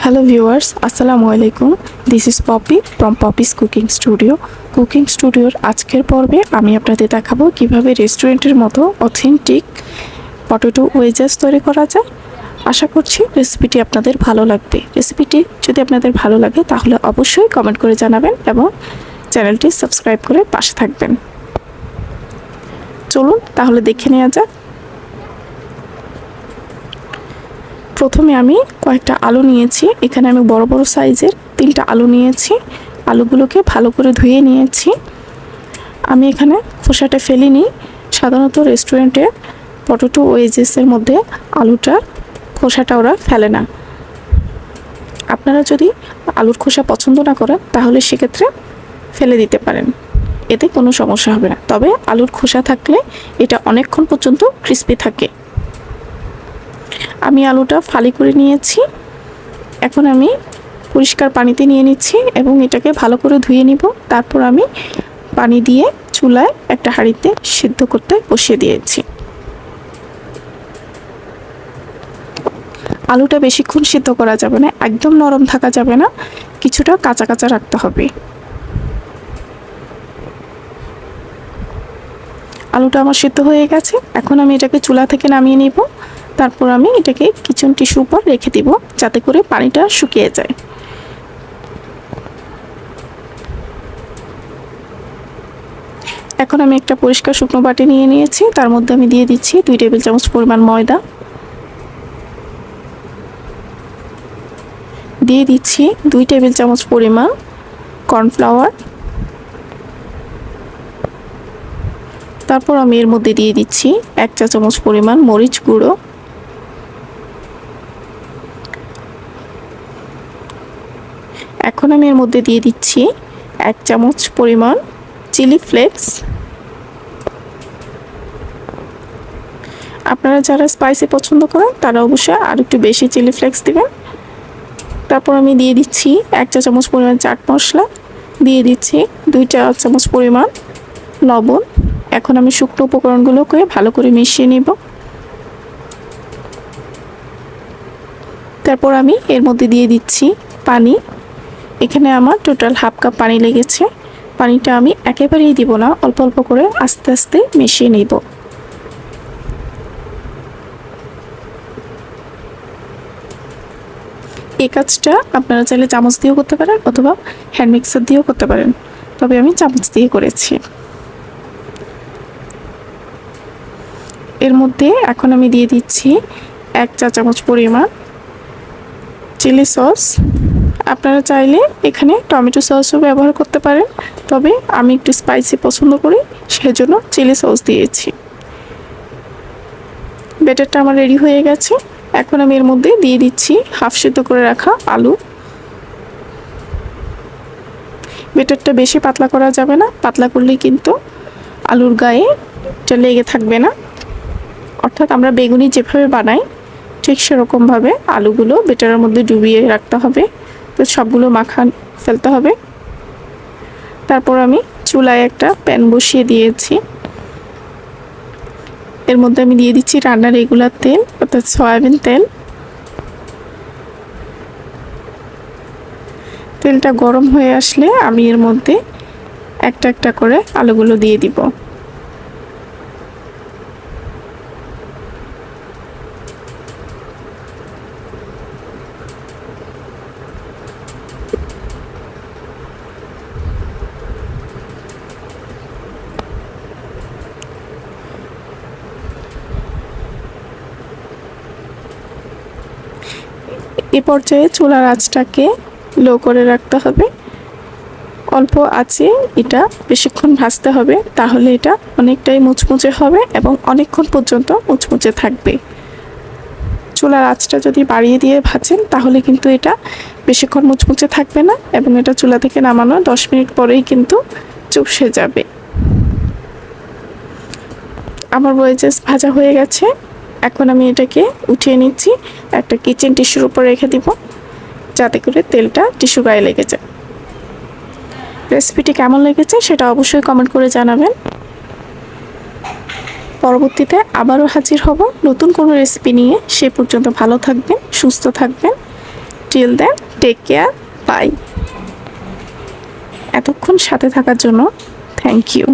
Hello viewers, Assalamu alaikum. This is Poppy from Poppy's Cooking Studio. Cooking স্টুডিওর আজকের পর্বে আমি আপনাদের দেখাবো কিভাবে রেস্টুরেন্টের মতো অথেন্টিক পটেটো ওয়েজেস তৈরি করা যায়। আশা করছি রেসিপিটি আপনাদের ভালো লাগবে। রেসিপিটি যদি আপনাদের ভালো লাগে তাহলে অবশ্যই কমেন্ট করে জানাবেন এবং চ্যানেলটি সাবস্ক্রাইব করে পাশে থাকবেন। চলুন তাহলে দেখে নেওয়া যাক। প্রথমে আমি কয়েকটা আলু নিয়েছি। এখানে আমি বড় বড় সাইজের 3টা আলু নিয়েছি। আলুগুলোকে ভালো করে ধুয়ে নিয়েছি। আমি এখানে খোসাটা ফেলিনি। সাধারণত রেস্টুরেন্টে পটেটো ওয়েজেসের মধ্যে আলুটার খোসাটা ওরা ফেলে না। আপনারা যদি আলুর খোসা পছন্দ না করেন তাহলে সেক্ষেত্রে ফেলে দিতে পারেন, এতে কোনো সমস্যা হবে না। তবে আলুর খোসা থাকলে এটা অনেকক্ষণ পর্যন্ত ক্রিস্পি থাকে। আমি আলুটা ফালি করে নিয়েছি। এখন আমি পরিষ্কার পানিতে নিয়ে নিচ্ছি এবং এটাকে ভালো করে ধুয়ে নিব। তারপর আমি পানি দিয়ে চুলায় একটা হাঁড়িতে সিদ্ধ করতে বসিয়ে দিয়েছি। আলুটা বেশিক্ষণ সিদ্ধ করা যাবে না, একদম নরম থাকা যাবে না, কিছুটা কাঁচা কাঁচা রাখতে হবে। আলুটা আমার সিদ্ধ হয়ে গেছে। এখন আমি এটাকে চুলা থেকে নামিয়ে নিব। তারপর আমি এটাকে কিচেন টিস্যু উপর রেখে দিব যাতে করে পানিটা শুকিয়ে যায়। এখন আমি একটা পরিষ্কার শুকনো বাটি নিয়ে নিয়েছি। তার মধ্যে আমি দিয়ে দিচ্ছি 2 টেবিল চামচ পরিমাণ ময়দা, দিয়ে দিচ্ছি 2 টেবিল চামচ পরিমাণ কর্নফ্লাওয়ার। তারপর আমি এর মধ্যে দিয়ে দিচ্ছি 1 চা চামচ পরিমাণ মরিচ গুঁড়ো, এখন আমি এর মধ্যে দিয়ে দিচ্ছি 1 চামচ পরিমাণ চিলি ফ্লেক্স। আপনারা যারা স্পাইসি পছন্দ করেন তারা অবশ্যই আর একটু বেশি চিলি ফ্লেক্স দিবেন। তারপর আমি দিয়ে দিচ্ছি 1 চা চামচ পরিমাণ চাট মশলা, দিয়ে দিচ্ছি 2 চা চামচ পরিমাণ লবণ। এখন আমি শুকনো উপকরণগুলোকে ভালো করে মিশিয়ে নিব। তারপর আমি এর মধ্যে দিয়ে দিচ্ছি পানি। এখানে আমার টোটাল হাফ কাপ পানি লেগেছে। পানিটা আমি একেবারেই দিব না, অল্প অল্প করে আস্তে আস্তে মিশিয়ে নিব। এই কাজটা আপনারা চাইলে চামচ দিয়েও করতে পারেন অথবা হ্যান্ড মিক্সার দিয়েও করতে পারেন, তবে আমি চামচ দিয়ে করেছি। এর মধ্যে এখন আমি দিয়ে দিচ্ছি 1 চা চামচ পরিমাণ চিলি সস। আপনারা চাইলে এখানে টমেটো সসও ব্যবহার করতে পারেন, তবে আমি একটু স্পাইসি পছন্দ করি সেজন্য চিলি সস দিয়েছি। ব্যাটারটা আমার রেডি হয়ে গেছে। এখন আমি এর মধ্যে দিয়ে দিচ্ছি হাফ সিদ্ধ করে রাখা আলু। ব্যাটারটা বেশি পাতলা করা যাবে না, পাতলা করলে কিন্তু আলুর গায়ে এটা লেগে থাকবে না। অর্থাৎ আমরা বেগুনি যেভাবে বানাই ঠিক সেরকমভাবে আলুগুলো ব্যাটারের মধ্যে ডুবিয়ে রাখতে হবে। তো সবগুলো মাখা ফেলতে হবে। তারপর আমি চুলায় একটা প্যান বসিয়ে দিয়েছি। এর মধ্যে আমি দিয়ে দিচ্ছি রান্নার রেগুলার তেল অর্থাৎ সয়াবিন তেল। তেলটা গরম হয়ে আসলে আমি এর মধ্যে একটা একটা করে আলুগুলো দিয়ে দিব। এই পর্যায়ে চুলার আঁচটাকে লো করে রাখতে হবে। অল্প আঁচে এটা বেশিক্ষণ ভাজতে হবে, তাহলে এটা অনেকটাই মুচমুচে হবে এবং অনেকক্ষণ পর্যন্ত মুচমুচে থাকবে। চুলার আঁচটা যদি বাড়িয়ে দিয়ে ভাজেন তাহলে কিন্তু এটা বেশিক্ষণ মুচমুচে থাকবে না এবং এটা চুলা থেকে নামানো 10 মিনিট পরেই কিন্তু চুপসে যাবে। আমার ওয়েজেস ভাজা হয়ে গেছে। এখন আমি এটাকে উঠিয়ে নিচ্ছি, একটা কিচেন টিস্যুর উপর রেখে দিব যাতে করে তেলটা টিস্যু গায়ে লেগে যায়। রেসিপিটি কেমন লেগেছে সেটা অবশ্যই কমেন্ট করে জানাবেন। পরবর্তীতে আবারও হাজির হব নতুন কোনো রেসিপি নিয়ে। সে পর্যন্ত ভালো থাকবেন, সুস্থ থাকবেন। Till then, take care, bye. এতক্ষণ সাথে থাকার জন্য থ্যাংক ইউ।